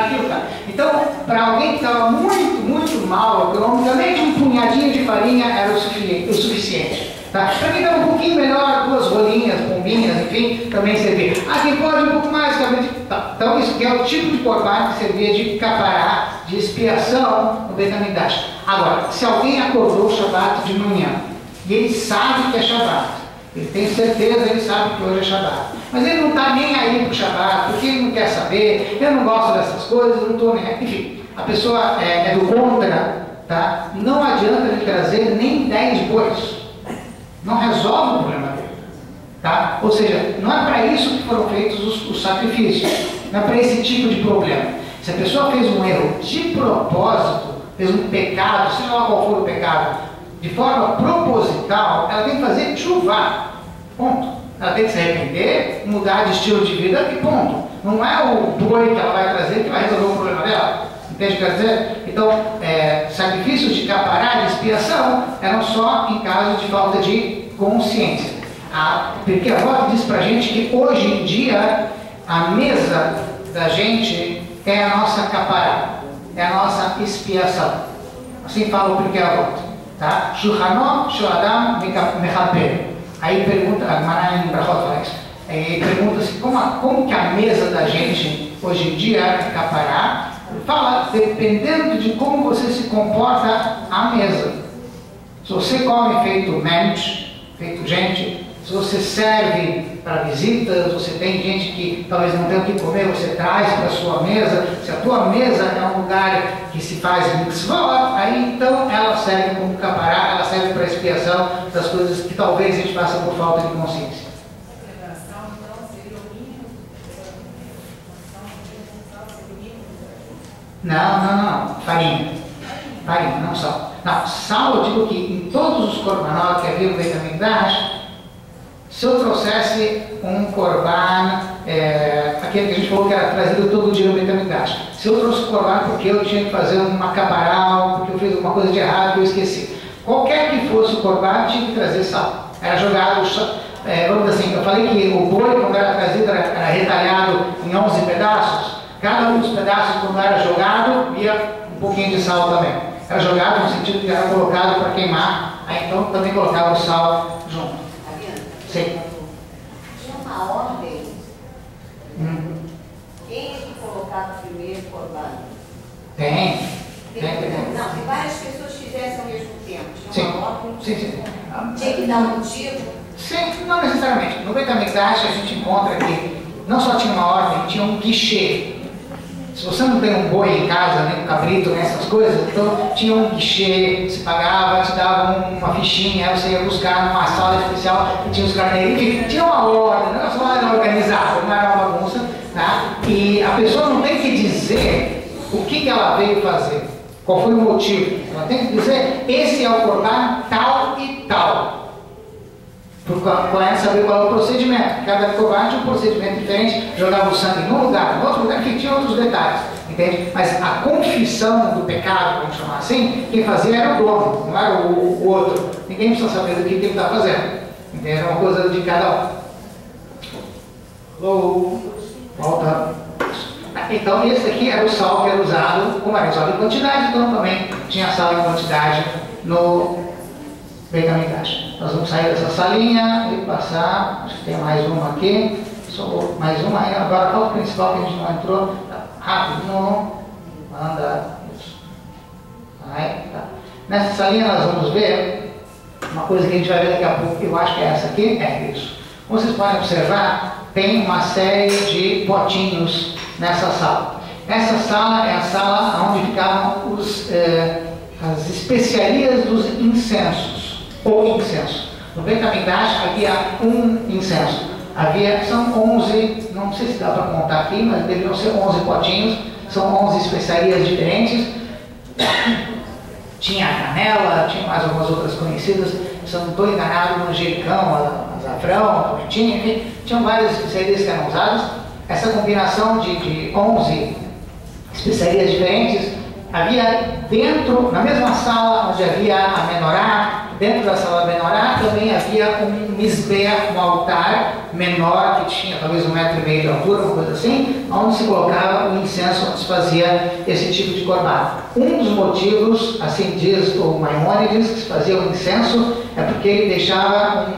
aquilo, cara. Então, para alguém que estava muito mal economicamente, um punhadinho de farinha era o suficiente. Tá? Para quem estava um pouquinho melhor, 2 rolinhas, pombinhas, enfim, também servia. Quem pode um pouco mais, tá? Então isso aqui é o tipo de corban que servia de capará, de expiação no Beit HaMikdash. Agora, se alguém acordou o Shabbat de manhã, e ele sabe que é Shabbat, ele tem certeza, ele sabe que hoje é Shabbat, mas ele não está nem aí para o Shabbat, porque ele não quer saber, eu não gosto dessas coisas, eu não estou nem aí. Enfim, a pessoa é do contra, tá? Não adianta ele trazer nem 10 bois. Não resolve o problema dele. Tá? Ou seja, não é para isso que foram feitos os sacrifícios. Não é para esse tipo de problema. Se a pessoa fez um erro de propósito, fez um pecado, seja lá qual for o pecado, de forma proposital, ela tem que fazer chuva. Ponto. Ela tem que se arrepender, mudar de estilo de vida e ponto. Não é o boi que ela vai trazer que vai resolver o problema dela. Entende o que quer dizer? Então, sacrifícios de capará, de expiação, eram só em caso de falta de consciência. Porque a Avot diz pra gente que hoje em dia, a mesa da gente é a nossa capará, é a nossa expiação. Assim fala o Pirkei Avot. Tá? Shulchanó Shoadam Mechaper. Aí pergunta, a Gemara em Brachot fala isso. Aí pergunta-se como que a mesa da gente hoje em dia é capará. Fala, dependendo de como você se comporta à mesa. Se você come feito mente, feito gente, se você serve para visitas, você tem gente que talvez não tenha o que comer, você traz para a sua mesa. Se a tua mesa é um lugar que se faz mitzvot, aí então ela serve como capará, ela serve para expiação das coisas que talvez a gente faça por falta de consciência. Não. Farinha, não sal. Não, sal, eu digo que em todos os korbanot que havia no Beit HaMikdash, se eu trouxesse um korban, aquele que a gente falou que era trazido todo dia no Beit HaMikdash, se eu trouxe o korban porque eu tinha que fazer uma caparal, porque eu fiz alguma coisa de errado e eu esqueci, qualquer que fosse o korban tinha que trazer sal. Era jogado, vamos dizer assim, eu falei que o boi, quando era trazido, era retalhado em 11 pedaços. Cada um dos pedaços, quando era jogado, ia um pouquinho de sal também. Era jogado no sentido que era colocado para queimar, aí então também colocava o sal junto. Sim. Tinha uma ordem. Quem é que colocava primeiro o korban? Tem. Não, se várias pessoas fizessem ao mesmo tempo. Tinha uma ordem. Sim. Tinha que dar um motivo? Sim, não necessariamente. No Beit HaMikdash a gente encontra que não só tinha uma ordem, tinha um guichê. Se você não tem um boi em casa, nem um cabrito, né, essas coisas, então tinha um guichê, se pagava, te dava uma fichinha, aí você ia buscar numa sala especial que tinha os carneiros, enfim, tinha uma ordem, não era organizado, não era uma bagunça, tá? E a pessoa não tem que dizer o que ela veio fazer, qual foi o motivo, ela tem que dizer, esse é o korban tal e tal. Para saber qual é o procedimento. Cada korban tinha um procedimento diferente, jogava o sangue num lugar, no outro lugar, que tinha outros detalhes, entende? Mas a confissão do pecado, vamos chamar assim, quem fazia era o dono, não era o outro. Ninguém precisa saber do que ele está fazendo, entende? Era uma coisa de cada um. Volta. Então esse aqui era o sal que era usado, como era usado em quantidade, então também tinha sal em quantidade no Beit HaMikdash. Nós vamos sair dessa salinha e passar, acho que tem mais uma aqui, só mais uma, agora qual é o principal que a gente não entrou? Rápido, não, anda, isso. Aí, tá. Nessa salinha nós vamos ver uma coisa que a gente vai ver daqui a pouco, eu acho que é essa aqui, é isso. Como vocês podem observar, tem uma série de potinhos nessa sala. Essa sala é a sala onde ficavam as especiarias dos incensos. Ou incenso. No Beit HaMikdash havia um incenso. São 11, não sei se dá para contar aqui, mas deveriam ser 11 potinhos, são 11 especiarias diferentes. Tinha a canela, tinha mais algumas outras conhecidas, se não estou enganado, manjericão, azafrão, pimentinha, enfim, tinham várias especiarias que eram usadas. Essa combinação de 11 especiarias diferentes Havia dentro, na mesma sala onde havia a menorá, dentro da sala menorá também havia um misber, um altar menor que tinha talvez 1,5 metro de altura, uma coisa assim, onde se colocava o incenso, onde se fazia esse tipo de corbata. Um dos motivos, assim diz o Maimônides, que se fazia o incenso, é porque ele deixava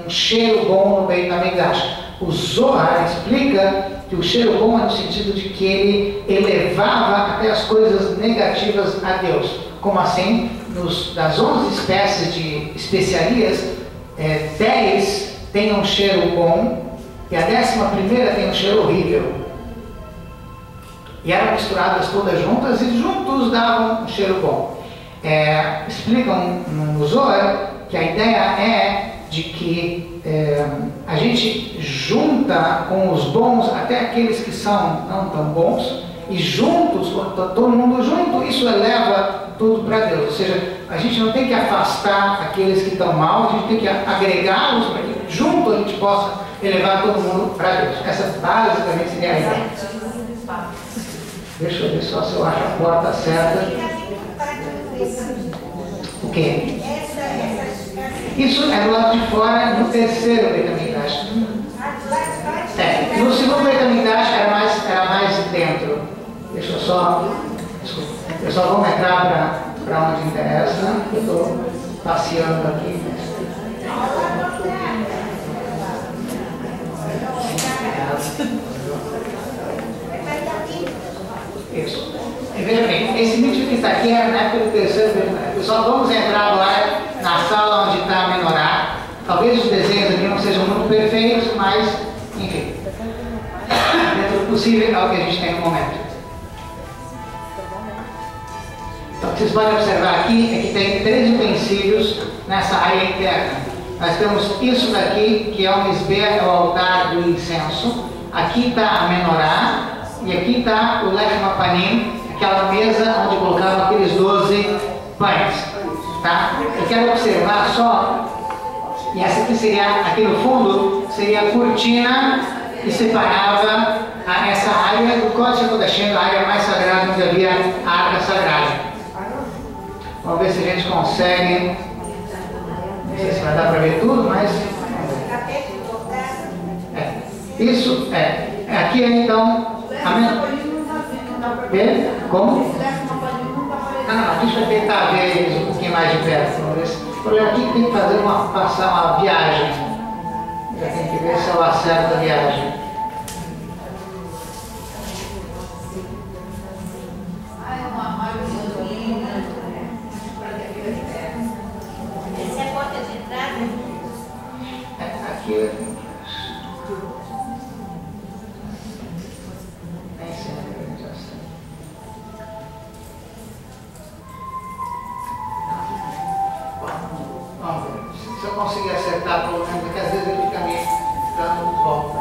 um cheiro bom no Beit HaMikdash. O Zohar explica que o cheiro bom é no sentido de que ele elevava até as coisas negativas a Deus. Como assim? Das 11 espécies de especiarias, 10 têm um cheiro bom e a 11ª tem um cheiro horrível. E eram misturadas todas juntas e juntos davam um cheiro bom. Explicam no Zohar que a ideia é de que a gente junta com os bons até aqueles que são não tão bons, e juntos, quando está todo mundo junto, isso eleva tudo para Deus. Ou seja, a gente não tem que afastar aqueles que estão mal, a gente tem que agregá-los para que junto a gente possa elevar todo mundo para Deus. Essa basicamente seria a ideia. Deixa eu ver só se eu acho a porta certa. O quê? Isso é do lado de fora, no terceiro Beit HaMikdash. No segundo Beit HaMikdash era mais dentro. Deixa eu só... Desculpa. Eu só vou entrar para onde interessa. Eu estou passeando aqui. Isso. E veja bem, esse vídeo que está aqui era na época do terceiro Beit HaMikdash. Pessoal, vamos entrar agora na sala onde está a menorá. Talvez os desenhos aqui não sejam muito perfeitos, mas, enfim, dentro do possível é o que a gente tem no momento. Então, o que vocês podem observar aqui é que tem 3 utensílios nessa área interna. Nós temos isso daqui, que é o misber, é o altar do incenso. Aqui está a menorá, e aqui está o lechem hapanim, aquela mesa onde colocavam aqueles 12 pães. Tá? Eu quero observar só, e essa aqui seria, aqui no fundo, seria a cortina que separava essa área do Kodesh HaKodashim, a área mais sagrada, onde havia a arca sagrada. Vamos ver se a gente consegue, não sei se vai dar para ver tudo, mas... Isso, aqui então... Como? Não, deixa eu tentar ver eles um pouquinho mais de perto. Vamos ver se... O problema aqui tem que passar uma viagem. Já tem que ver se eu acerto a viagem. Essa é a porta de entrada? Aqui... Nem sei onde já está. Vamos ver. Se eu conseguir acertar pelo menos, porque às vezes ele fica meio dando volta.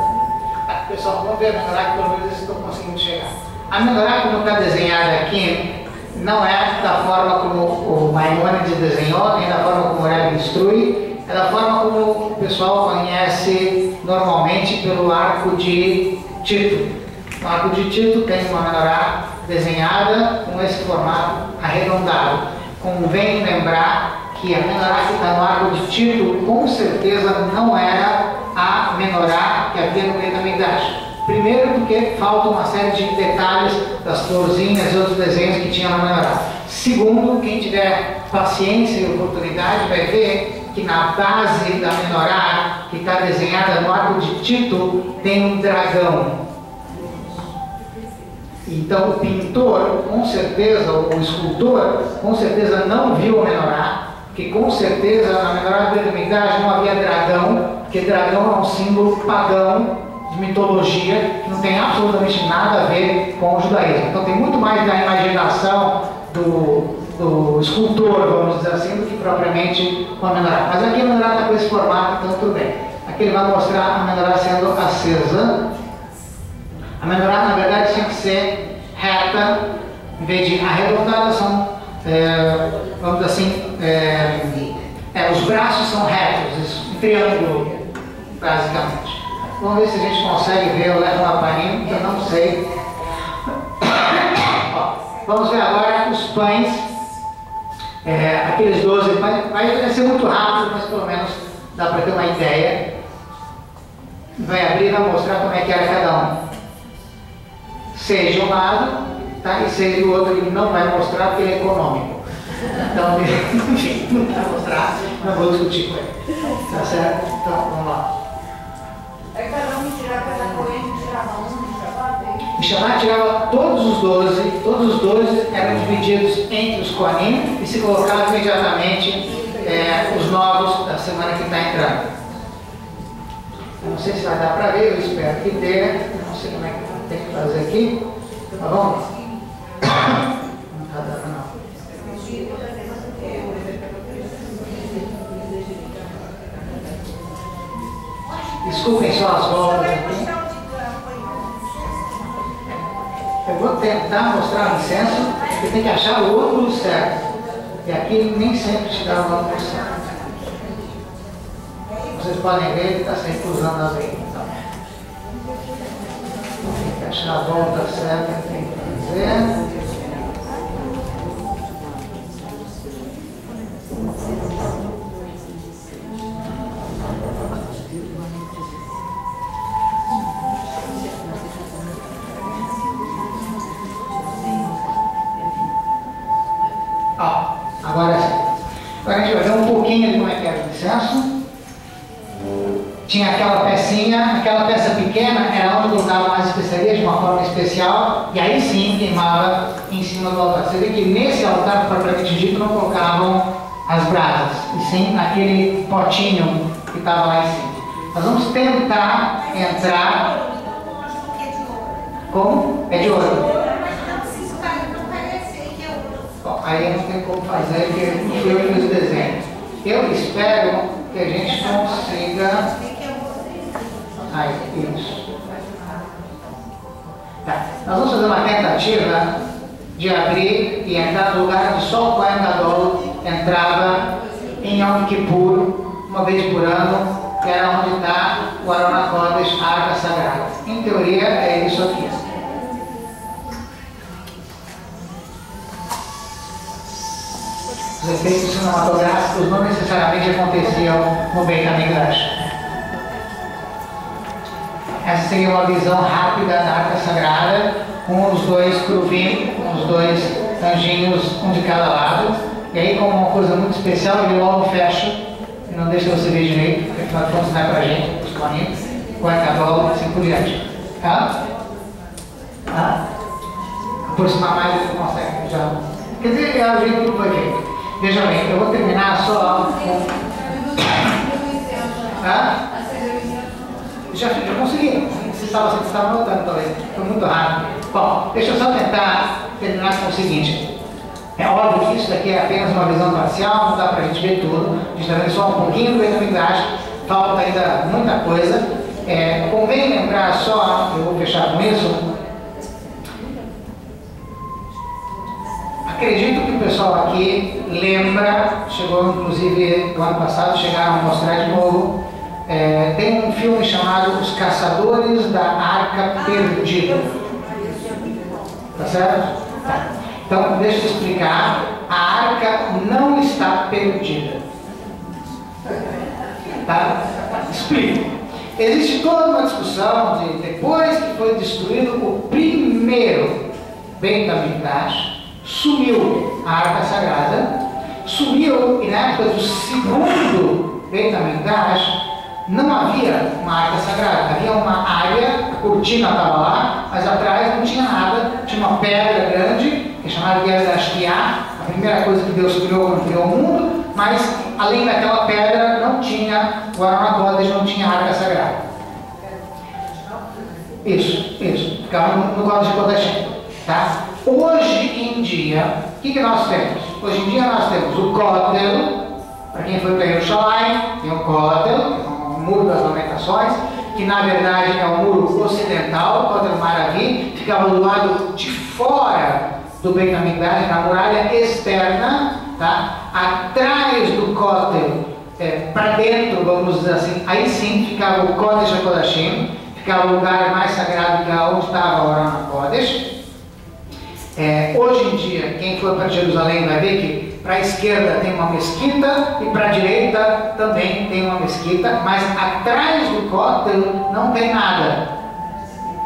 Pessoal, vamos ver a menorá, que pelo menos estou conseguindo chegar. A menorá, como está desenhada aqui, não é da forma como o Maimônides desenhou, nem da forma como o Rebbe instrui, é da forma como o pessoal conhece normalmente pelo arco de Tito. No arco de Tito tem uma menorá desenhada com esse formato arredondado. Convém lembrar que a menorá que está no arco de Tito, com certeza não era a menorá que havia no Beit HaMikdash. Primeiro porque falta uma série de detalhes das florzinhas e outros desenhos que tinha na menorá. Segundo, quem tiver paciência e oportunidade vai ver que na base da menorá, que está desenhada no arco de Tito, tem um dragão. Então o pintor, com certeza, ou o escultor, com certeza não viu a menorá, porque com certeza na menorá do Beit HaMikdash não havia dragão, porque dragão é um símbolo pagão, de mitologia, que não tem absolutamente nada a ver com o judaísmo. Então tem muito mais da imaginação do escultor, vamos dizer assim, do que propriamente com a menorá. Mas aqui a menorá está com esse formato, então tudo bem. Aqui ele vai mostrar a menorá sendo acesa. A menorá, na verdade, tinha que ser reta, em vez de arredondada, são, vamos dizer assim, os braços são retos, um triângulo, basicamente. Vamos ver se a gente consegue ver o lechem hapanim, que eu não sei. Vamos ver agora mostrar os pães, aqueles 12 pães. Vai ser muito rápido, mas pelo menos dá para ter uma ideia. Vai abrir e vai mostrar como é que era cada um. 6 de um lado, tá? E 6 do outro. Ele não vai mostrar porque ele é econômico. Então, enfim, não vai mostrar, não vou discutir com ele. Tá certo? Então, vamos lá. Aí cada um tirava cada corrente, tirava um, tirava outro. Mishamá tirava todos os 12 eram divididos entre os Kohanim e se colocavam imediatamente os novos da semana que está entrando. Eu não sei se vai dar para ver, eu espero que dê, não sei como é que tem que fazer aqui, tá bom? Não está dando não. Desculpem só as voltas aqui. Eu vou tentar mostrar o incenso, porque tem que achar o ângulo certo. E aqui nem sempre te dá o ângulo certo. Vocês podem ver, ele está sempre usando a lei. Então, tem que achar a volta certa que tem que fazer. Agora sim. Agora a gente vai ver um pouquinho de como é que era o incenso. Tinha aquela pecinha, aquela peça pequena era onde colocavam as especiarias de uma forma especial e aí sim queimava em cima do altar. Você vê que nesse altar, propriamente dito, não colocavam as brasas, e sim naquele potinho que estava lá em cima. Nós vamos tentar entrar. Como? É de ouro. Bom, aí não tem como fazer, porque não fui eu que fiz o desenho. Eu espero que a gente consiga. Aí, isso. Tá. Nós vamos fazer uma tentativa de abrir e entrar no lugar onde só o Kohen Gadol entrava em Yom Kippur, uma vez por ano, que era onde está o Aron HaKodesh, a Arca Sagrada. Em teoria, é isso aqui. Os efeitos cinematográficos não necessariamente aconteciam no Beit HaMikdash. Essa seria uma visão rápida da Arca Sagrada, com os dois cruvim, com os dois anjinhos, um de cada lado. E aí, como uma coisa muito especial, ele logo fecha e não deixa você ver direito, porque afinal de contas não é pra gente, os planetas, com a Kadol, assim por diante. Tá? Tá? Aproximar mais do que consegue. Já. Quer dizer, é o jeito que foi feito. Veja bem, eu vou terminar só com. Tá? Já consegui. Você estava notando talvez. Foi muito rápido. Bom, deixa eu só tentar terminar com o seguinte. É óbvio que isso daqui é apenas uma visão parcial, não dá para a gente ver tudo. A gente está vendo só um pouquinho do Beit HaMikdash, falta ainda muita coisa. Convém lembrar só, eu vou fechar com isso. Acredito que o pessoal aqui lembra, chegou inclusive no ano passado, chegaram a mostrar de novo. Tem um filme chamado Os Caçadores da Arca Perdida. Tá certo? Tá. Então, deixa eu explicar. A arca não está perdida. Tá? Explico. Existe toda uma discussão de depois que foi destruído o primeiro Beit HaMikdash, sumiu a Arca Sagrada, sumiu, e na época do segundo Beit HaMikdash não havia uma Arca Sagrada, havia uma área, a cortina estava lá, mas atrás não tinha nada, tinha uma pedra grande, que é chamada de Ashkiah, a primeira coisa que Deus criou quando criou o mundo, mas além daquela pedra não tinha o Aron HaKodesh, não tinha a Arca Sagrada. Isso, ficava no Kodesh Kodashim, tá? Hoje em dia, o que nós temos? Hoje em dia nós temos o Kotel, para quem foi para Yerushalayim, tem o Kotel, que é o Muro das Lamentações, que na verdade é o muro ocidental, o Kotel Maravi, ficava do lado de fora do Beit HaMikdash, na muralha externa, tá? Atrás do Kotel, para dentro, vamos dizer assim, aí sim ficava o Kodesh HaKodashim, ficava o lugar mais sagrado que é onde estava o Aron HaKodesh. Hoje em dia, quem for para Jerusalém vai ver que para a esquerda tem uma mesquita e para a direita também tem uma mesquita, mas atrás do Kotel não tem nada.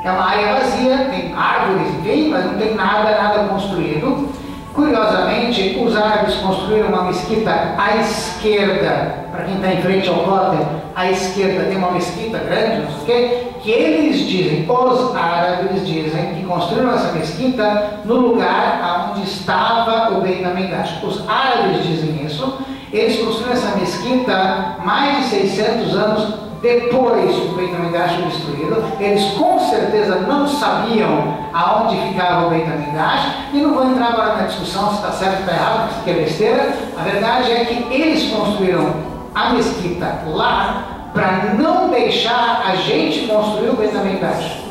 É uma área vazia, tem árvores, enfim, mas não tem nada construído. Curiosamente, os árabes construíram uma mesquita à esquerda, para quem está em frente ao Kotel, à esquerda tem uma mesquita grande, não sei o quê, que eles dizem, os árabes dizem que construíram essa mesquita no lugar onde estava o Beit HaMikdash. Os árabes dizem isso, eles construíram essa mesquita mais de 600 anos depois do Beit HaMikdash foi destruído. Eles com certeza não sabiam aonde ficava o Beit HaMikdash, e não vou entrar agora na discussão se está certo ou está errado, porque isso é besteira. A verdade é que eles construíram a mesquita lá para não deixar a gente construir o Beit HaMikdash.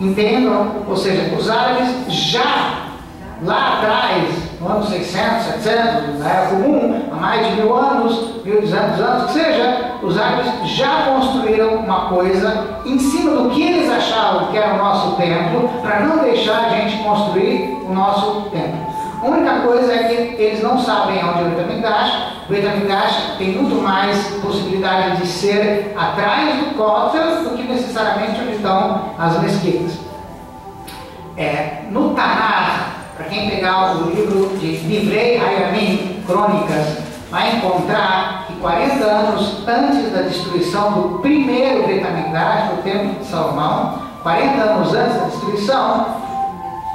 Entendam? Ou seja, os árabes já lá atrás, no ano 600, 700, na era comum, há mais de 1000 anos, 1200 anos, que seja, os árabes já construíram uma coisa em cima do que eles achavam que era o nosso templo, para não deixar a gente construir o nosso templo. A única coisa é que eles não sabem onde é o Beit HaMikdash. O Beit HaMikdash tem muito mais possibilidade de ser atrás do Kotel do que necessariamente onde estão as mesquitas. No Tanakh, para quem pegar o livro de Divrei Hayamim, Crônicas, vai encontrar que 40 anos antes da destruição do primeiro Beit HaMikdash, do Templo de Salomão, 40 anos antes da destruição,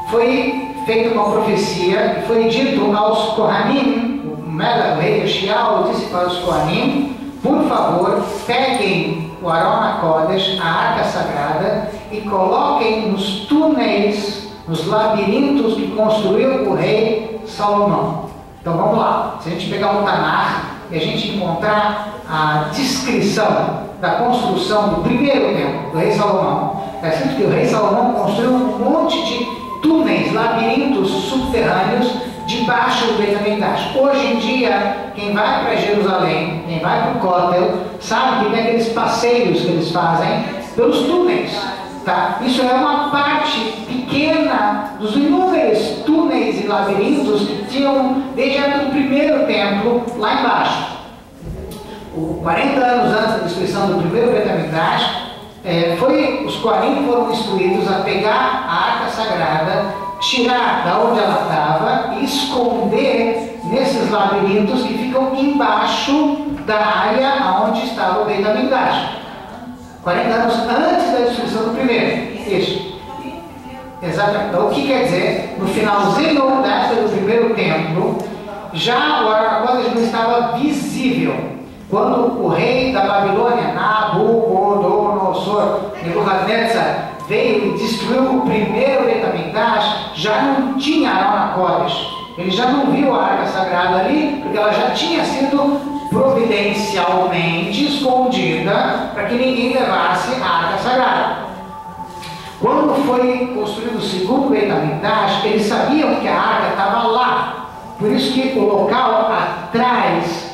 foi feita uma profecia e foi dito aos Kohanim, o rei Yoshiao disse para os Kohanim, por favor, peguem o Aron HaKodesh, a Arca Sagrada, e coloquem nos túneis, nos labirintos que construiu o rei Salomão. Então vamos lá, se a gente pegar o Tanakh e a gente encontrar a descrição da construção do primeiro templo do rei Salomão, é escrito que o rei Salomão construiu um monte de túneis, labirintos subterrâneos debaixo do Beit HaMikdash. Hoje em dia, quem vai para Jerusalém, quem vai para o Kotel, sabe que tem aqueles passeios que eles fazem pelos túneis. Tá? Isso é uma parte pequena dos inúmeros túneis e labirintos que tinham desde a época do primeiro templo lá embaixo. 40 anos antes da destruição do primeiro Beit HaMikdash, os Kohanim foram instruídos a pegar a Arca Sagrada, tirar da onde ela estava e esconder nesses labirintos que ficam embaixo da área onde estava o Beit HaMikdash. 40 anos antes da destruição do primeiro. Isso. Exatamente. Então, o que quer dizer? No finalzinho da época do primeiro templo, já o Aron HaKodesh não estava visível. Quando o rei da Babilônia, Nabucodonosor, Nebuchadnezzar, veio e destruiu o primeiro Beit HaMikdash, já não tinha Aron HaKodesh. Ele já não viu a Arca Sagrada ali, porque ela já tinha sido providencialmente escondida para que ninguém levasse a Arca Sagrada. Quando foi construído o segundo Beit HaMikdash, eles sabiam que a Arca estava lá. Por isso que o local atrás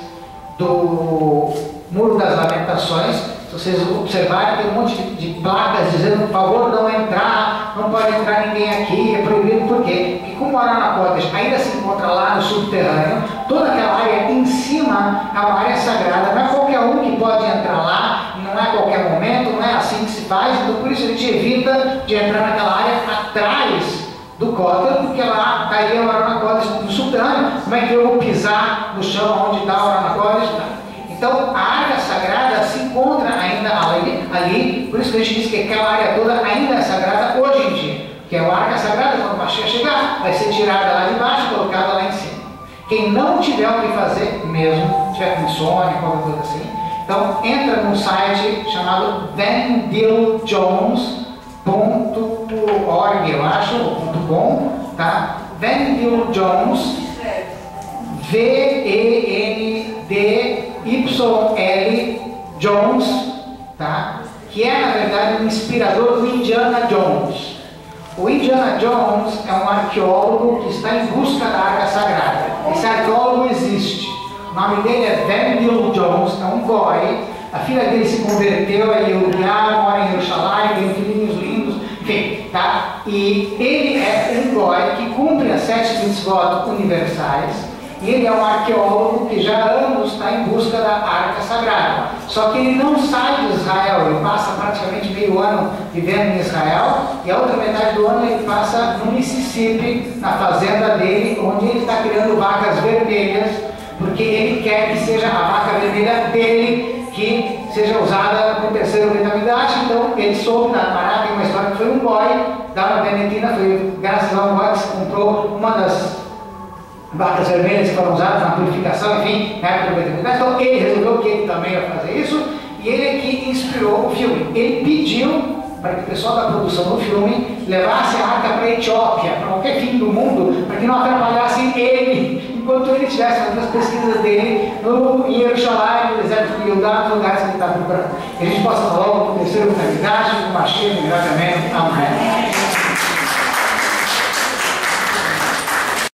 do Muro das Lamentações, se vocês observarem, tem um monte de placas dizendo, por favor, não entrar, não pode entrar ninguém aqui, é proibido. Por quê? Porque como o Aron HaKodesh ainda se encontra lá no subterrâneo, toda aquela área em cima é uma área sagrada, não é qualquer um que pode entrar lá, não é a qualquer momento, não é assim que se faz, então por isso a gente evita de entrar naquela área atrás do Kotel, porque lá estaria o Aron HaKodesh no subterrâneo. Como é que eu vou pisar no chão onde está o Aron HaKodesh? Então a área sagrada se encontra ainda ali, por isso que a gente diz que aquela área toda ainda é sagrada hoje em dia, que é a Arca Sagrada, quando o Mashiach chegar, vai ser tirada lá de baixo e colocada lá em cima. Quem não tiver o que fazer mesmo, tiver com insônia, qualquer coisa assim, então entra num site chamado vendilljones.org, eu acho, ou .com, tá? Vendilljones, VENDYL Jones, tá? Que é na verdade um inspirador do Indiana Jones. O Indiana Jones é um arqueólogo que está em busca da Arca Sagrada. Esse arqueólogo existe. O nome dele é Vendyl Jones, é um goi. A filha dele se converteu, ele mora em Jerusalém, tem filhinhos lindos, enfim, tá? E ele é um boy que cumpre as 7 mitzvot universais, e ele é um arqueólogo que já há anos está em busca da Arca Sagrada. Só que ele não sai de Israel, ele passa praticamente meio ano vivendo em Israel, e a outra metade do ano ele passa no Mississippi, na fazenda dele, onde ele está criando vacas vermelhas, porque ele quer que seja a vaca vermelha dele que seja usada no terceiro vitamidade. Então ele soube na Pará, tem uma história que foi um boy da uma Benetina, foi graças a um boy que comprou uma das vacas vermelhas que foram usadas na purificação, enfim, na época da eternidade. Então ele resolveu que ele também ia fazer isso, e ele é que inspirou o filme. Ele pediu para que o pessoal da produção do filme levasse a arca para a Etiópia, para qualquer fim do mundo, para que não atrapalhassem ele, enquanto ele estivesse fazendo as pesquisas dele em Jerusalém, no deserto de Judá, nos lugares que ele está procurando. Que a gente possa falar do terceiro vitalidade, do machismo, imediatamente. Amém.